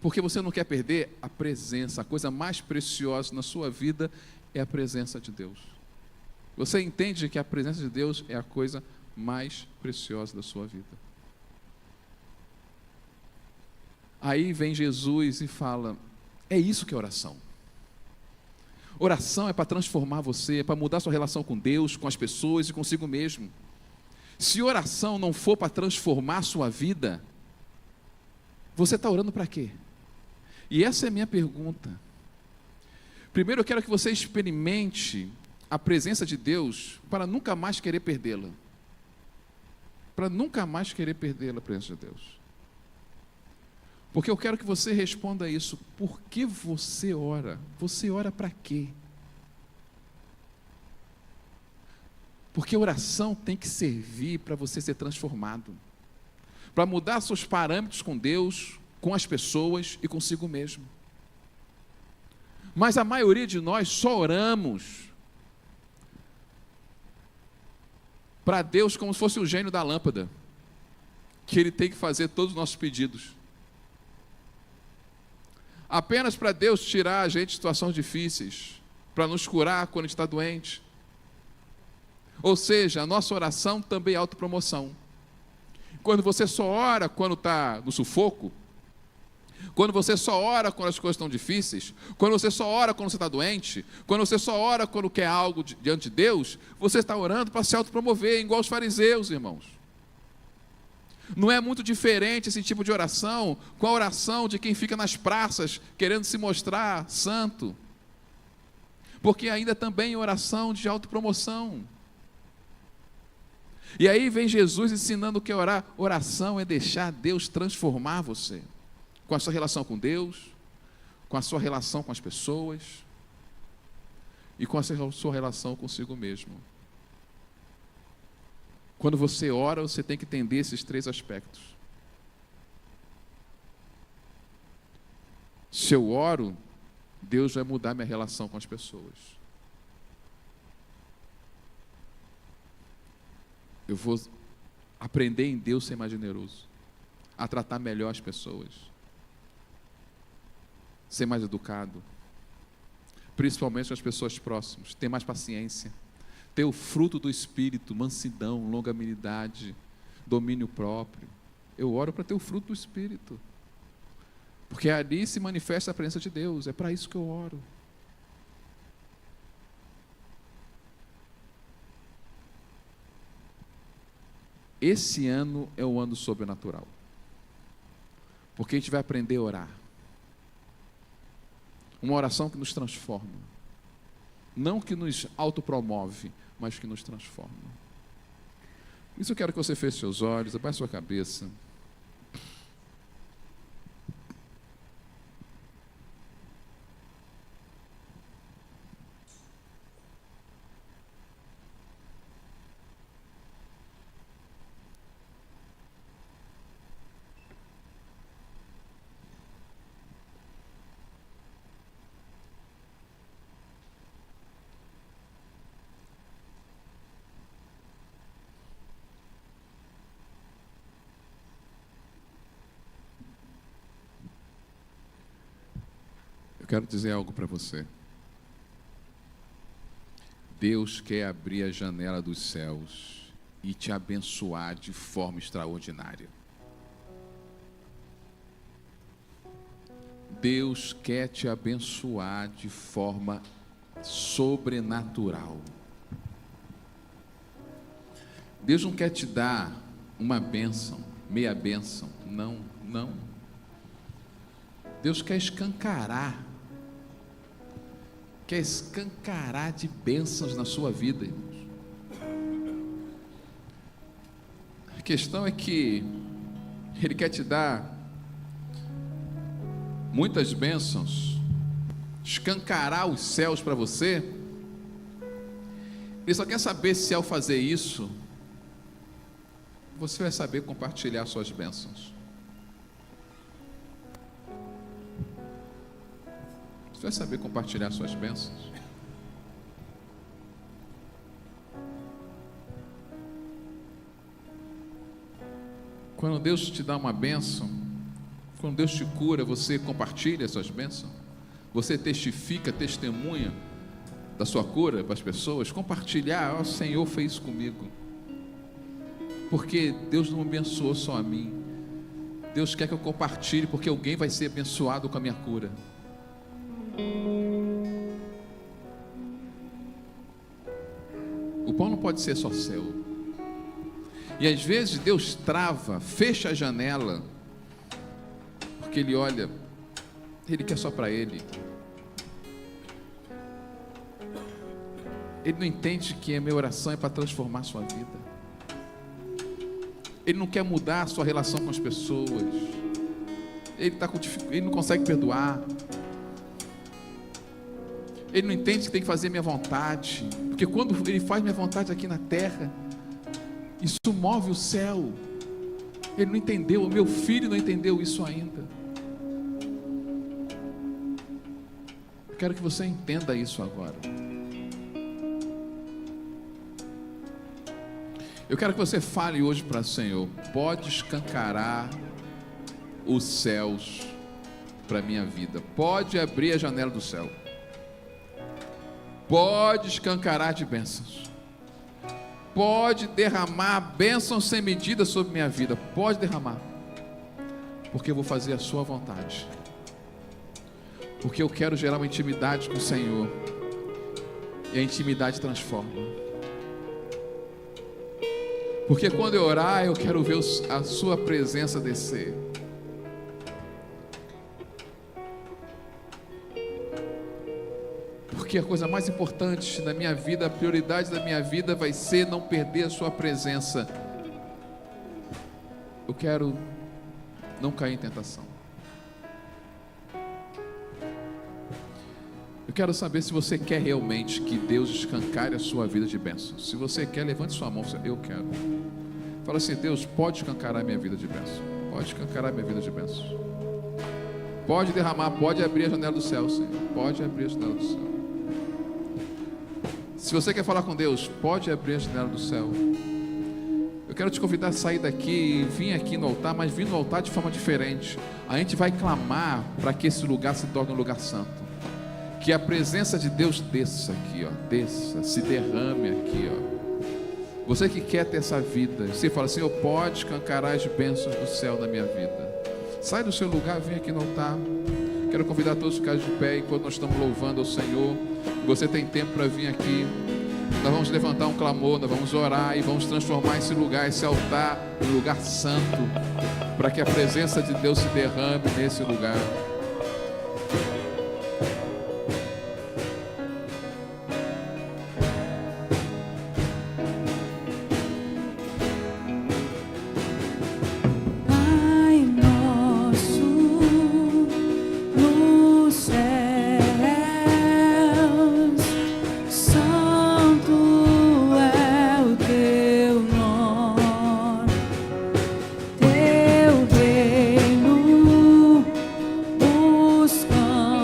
Porque você não quer perder a presença. A coisa mais preciosa na sua vida é a presença de Deus. Você entende que a presença de Deus é a coisa mais preciosa da sua vida. Aí vem Jesus e fala, é isso que é oração. Oração é para transformar você, é para mudar sua relação com Deus, com as pessoas e consigo mesmo. Se oração não for para transformar a sua vida, você está orando para quê? E essa é a minha pergunta. Primeiro eu quero que você experimente a presença de Deus para nunca mais querer perdê-la. Para nunca mais querer perdê-la, a presença de Deus. Porque eu quero que você responda isso. Por que você ora? Você ora para quê? Porque a oração tem que servir para você ser transformado. Para mudar seus parâmetros com Deus, com as pessoas e consigo mesmo. Mas a maioria de nós só oramos para Deus como se fosse o gênio da lâmpada, que Ele tem que fazer todos os nossos pedidos. Apenas para Deus tirar a gente de situações difíceis, para nos curar quando a gente está doente. Ou seja, a nossa oração também é autopromoção. Quando você só ora quando está no sufoco, quando você só ora quando as coisas estão difíceis, quando você só ora quando você está doente, quando você só ora quando quer algo diante de Deus, você está orando para se autopromover, igual os fariseus, irmãos. Não é muito diferente esse tipo de oração com a oração de quem fica nas praças querendo se mostrar santo. Porque ainda também é oração de autopromoção. E aí vem Jesus ensinando que orar. Oração é deixar Deus transformar você. Com a sua relação com Deus, com a sua relação com as pessoas e com a sua relação consigo mesmo. Quando você ora, você tem que entender esses três aspectos. Se eu oro, Deus vai mudar minha relação com as pessoas. Eu vou aprender em Deus ser mais generoso, a tratar melhor as pessoas, ser mais educado, principalmente com as pessoas próximas, ter mais paciência, ter o fruto do Espírito, mansidão, longanimidade, domínio próprio. Eu oro para ter o fruto do Espírito, porque ali se manifesta a presença de Deus, é para isso que eu oro. Esse ano é o ano sobrenatural, porque a gente vai aprender a orar. Uma oração que nos transforma, não que nos autopromove, mas que nos transforma. Isso eu quero que você feche seus olhos, abaixe sua cabeça. quero dizer algo para você. Deus quer abrir a janela dos céus e te abençoar de forma extraordinária. Deus quer te abençoar de forma sobrenatural. Deus não quer te dar uma bênção, meia bênção. Não, não. Deus quer escancarar. Quer escancarar de bênçãos na sua vida, irmãos. A questão é que Ele quer te dar muitas bênçãos, escancarar os céus para você. Ele só quer saber se ao fazer isso, você vai saber compartilhar suas bênçãos. Você vai saber compartilhar suas bênçãos? Quando Deus te dá uma bênção, quando Deus te cura, você compartilha essas bênçãos? Você testifica, testemunha da sua cura para as pessoas? Compartilhar, ó, o Senhor fez isso comigo. Porque Deus não abençoou só a mim. Deus quer que eu compartilhe, porque alguém vai ser abençoado com a minha cura. O pão não pode ser só seu. E às vezes Deus trava, fecha a janela, porque Ele olha, Ele quer só para Ele. Ele não entende que a minha oração é para transformar a sua vida. Ele não quer mudar a sua relação com as pessoas. Ele está com dificuldade, ele não consegue perdoar. Ele não entende que tem que fazer minha vontade, porque quando Ele faz minha vontade aqui na terra, isso move o céu. Ele não entendeu, o meu filho não entendeu isso ainda. Eu quero que você entenda isso agora. Eu quero que você fale hoje para o Senhor: pode escancarar os céus para a minha vida, pode abrir a janela do céu, pode escancarar de bênçãos, pode derramar bênçãos sem medida sobre minha vida, pode derramar, porque eu vou fazer a sua vontade, porque eu quero gerar uma intimidade com o Senhor, e a intimidade transforma. Porque quando eu orar, eu quero ver a sua presença descer. Porque a coisa mais importante da minha vida, a prioridade da minha vida vai ser não perder a sua presença. Eu quero não cair em tentação. Eu quero saber se você quer realmente que Deus escancare a sua vida de bênçãos. Se você quer, levante sua mão. Eu quero. Fala assim: Deus, pode escancarar a minha vida de bênçãos. Pode escancarar a minha vida de bênçãos. Pode derramar, pode abrir a janela do céu, Senhor. Pode abrir a janela do céu. Se você quer falar com Deus, pode abrir a janela do céu. Eu quero te convidar a sair daqui e vir aqui no altar, mas vir no altar de forma diferente. A gente vai clamar para que esse lugar se torne um lugar santo. Que a presença de Deus desça aqui, ó, desça, se derrame aqui, ó. Você que quer ter essa vida, você fala: Senhor, pode escancarar as bênçãos do céu na minha vida. Sai do seu lugar, vem aqui no altar. Quero convidar todos a ficarem de pé enquanto nós estamos louvando ao Senhor. Você tem tempo para vir aqui. Nós vamos levantar um clamor, nós vamos orar e vamos transformar esse lugar, esse altar, em lugar santo, para que a presença de Deus se derrame nesse lugar. Teu reino buscamos.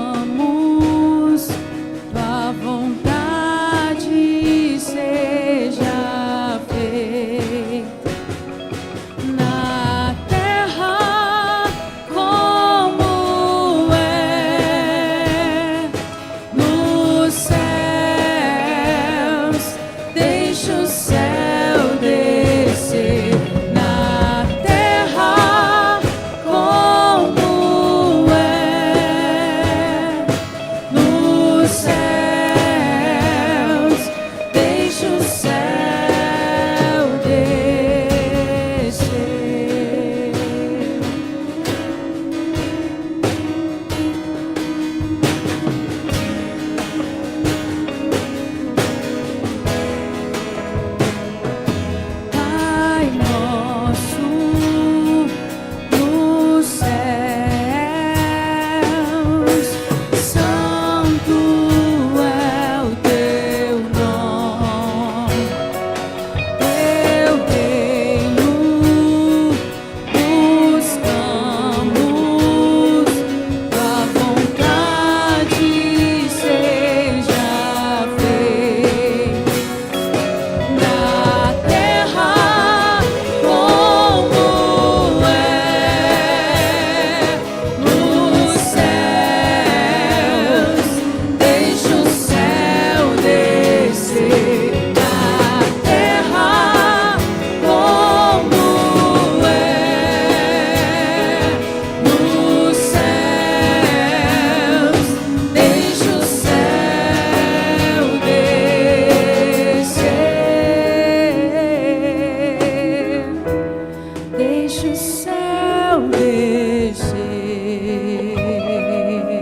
não deixei.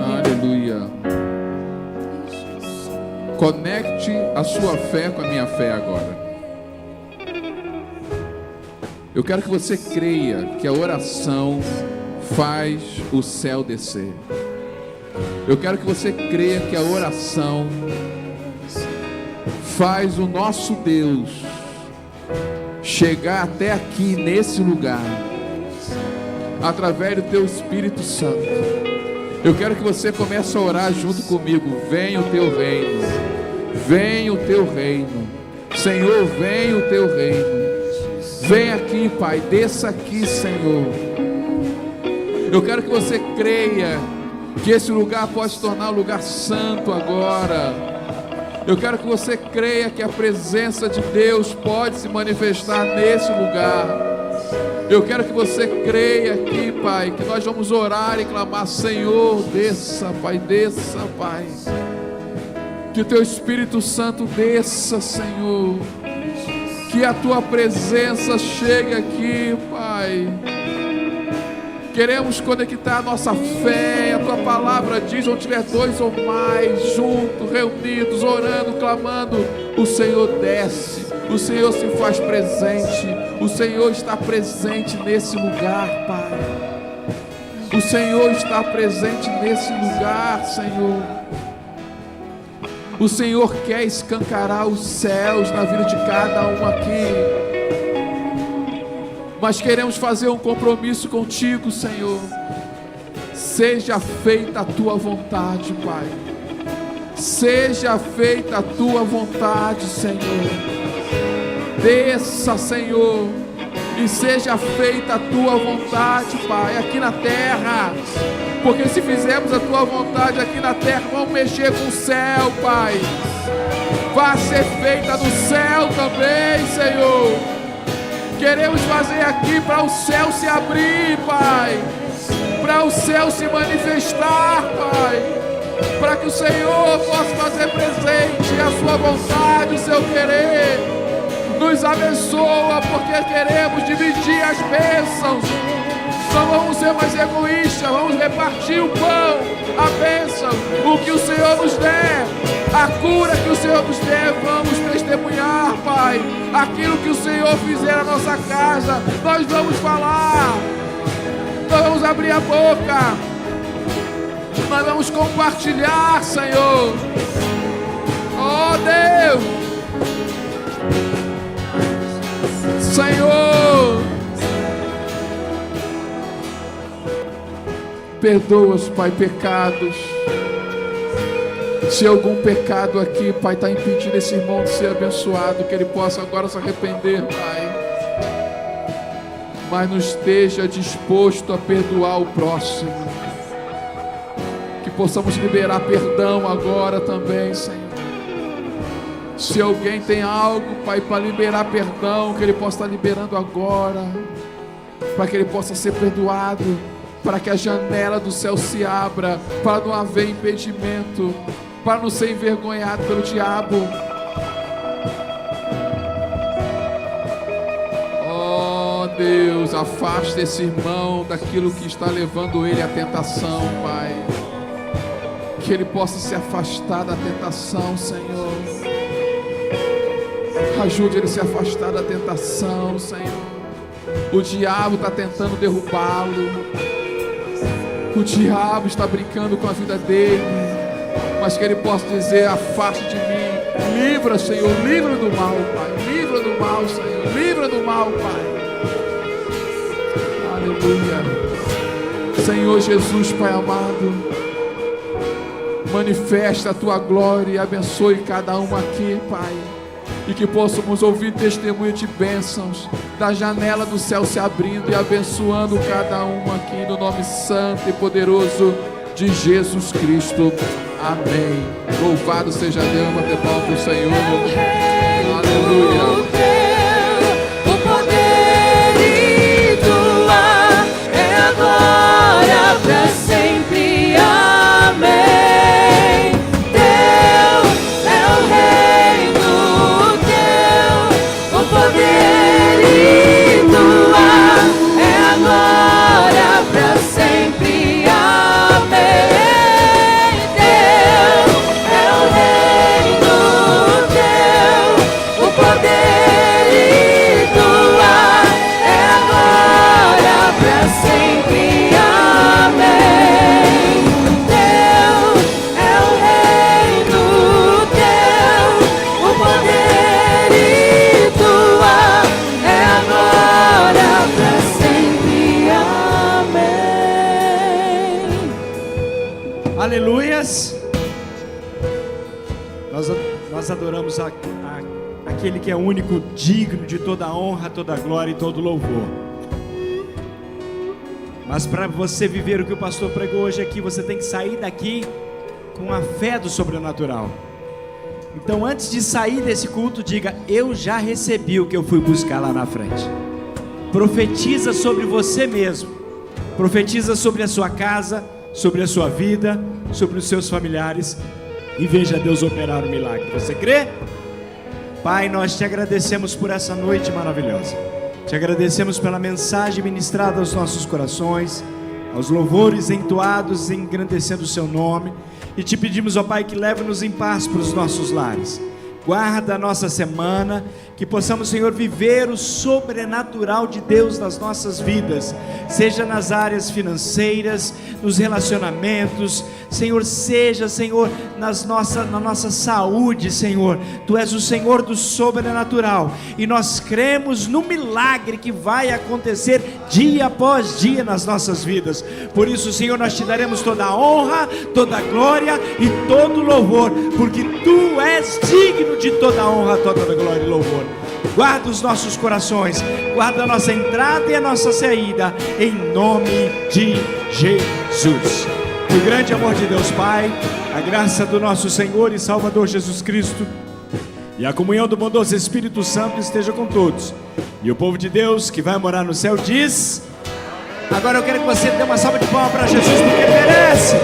Aleluia. Conecte a sua fé com a minha fé agora. Eu quero que você creia que a oração faz o céu descer. Eu quero que você creia que a oração faz o nosso Deus chegar até aqui nesse lugar, através do teu Espírito Santo. Eu quero que você comece a orar junto comigo. Venha o teu reino, venha o teu reino, Senhor, venha o teu reino. Vem aqui, Pai, desça aqui, Senhor. Eu quero que você creia que esse lugar pode se tornar um lugar santo agora. Eu quero que você creia que a presença de Deus pode se manifestar nesse lugar. Eu quero que você creia aqui, Pai, que nós vamos orar e clamar: Senhor, desça, Pai, desça, Pai. Que o teu Espírito Santo desça, Senhor. Que a tua presença chegue aqui, Pai. Queremos conectar a nossa fé. A tua palavra diz: onde tiver dois ou mais juntos, reunidos, orando, clamando, o Senhor desce, o Senhor se faz presente, o Senhor está presente nesse lugar, Pai. O Senhor está presente nesse lugar, Senhor. O Senhor quer escancarar os céus na vida de cada um aqui. Mas queremos fazer um compromisso contigo, Senhor. Seja feita a tua vontade, Pai. Seja feita a tua vontade, Senhor. Desça, Senhor, e seja feita a tua vontade, Pai, aqui na terra. Porque se fizermos a tua vontade aqui na terra, vamos mexer com o céu, Pai. Vai ser feita no céu também, Senhor. Queremos fazer aqui para o céu se abrir, Pai. Para o céu se manifestar, Pai. Para que o Senhor possa fazer presente a sua vontade, o seu querer. Nos abençoa, porque queremos dividir as bênçãos. Não vamos ser mais egoístas, vamos repartir o pão, a bênção, o que o Senhor nos der, a cura que o Senhor nos der, vamos testemunhar, Pai. Aquilo que o Senhor fizer na nossa casa, nós vamos falar, nós vamos abrir a boca, nós vamos compartilhar, Senhor. Oh Deus, Senhor, perdoa-os, Pai, pecados. Se algum pecado aqui, Pai, está impedindo esse irmão de ser abençoado, que ele possa agora se arrepender, Pai. Mas não esteja disposto a perdoar o próximo. Que possamos liberar perdão agora também, Senhor. Se alguém tem algo, Pai, para liberar perdão, que ele possa estar liberando agora, para que ele possa ser perdoado, para que a janela do céu se abra, para não haver impedimento, para não ser envergonhado pelo diabo. Oh Deus, afasta esse irmão daquilo que está levando ele à tentação, Pai. Que ele possa se afastar da tentação, Senhor. Ajude ele a se afastar da tentação, Senhor. O diabo está tentando derrubá-lo. O diabo está brincando com a vida dele. Mas que ele possa dizer: afaste de mim. Livra, Senhor, livra do mal, Pai. Livra do mal, Senhor. Livra do mal, Pai. Aleluia. Senhor Jesus, Pai amado, manifesta a tua glória e abençoe cada um aqui, Pai. E que possamos ouvir testemunho de bênçãos, da janela do céu se abrindo e abençoando cada um aqui, no nome santo e poderoso de Jesus Cristo. Amém. Louvado seja Deus, bater palmas para o Senhor. Aleluia. O poder e tua é agora para sempre. Amém. Poder e tua é agora Aleluias. Nós adoramos aquele que é único, digno de toda a honra, toda a glória e todo louvor. Mas para você viver o que o pastor pregou hoje aqui, você tem que sair daqui com a fé do sobrenatural. Então, antes de sair desse culto, diga: eu já recebi o que eu fui buscar lá na frente. Profetiza sobre você mesmo. Profetiza sobre a sua casa, sobre a sua vida, sobre os seus familiares, e veja Deus operar o milagre. Você crê? Pai, nós te agradecemos por essa noite maravilhosa. Te agradecemos pela mensagem ministrada aos nossos corações, aos louvores entoados, engrandecendo o seu nome. E te pedimos, ó Pai, que leve-nos em paz para os nossos lares. Guarda a nossa semana, que possamos, Senhor, viver o sobrenatural de Deus nas nossas vidas, seja nas áreas financeiras, nos relacionamentos, Senhor, seja, Senhor, na nossa saúde, Senhor. Tu és o Senhor do sobrenatural, e nós cremos no milagre que vai acontecer dia após dia nas nossas vidas. Por isso, Senhor, nós te daremos toda a honra, toda a glória e todo o louvor, porque Tu és digno de toda a honra, toda a glória e louvor. Guarda os nossos corações, guarda a nossa entrada e a nossa saída, em nome de Jesus. Que o grande amor de Deus Pai, a graça do nosso Senhor e Salvador Jesus Cristo e a comunhão do bondoso Espírito Santo esteja com todos. E o povo de Deus que vai morar no céu diz: agora eu quero que você dê uma salva de palmas para Jesus, porque Ele merece.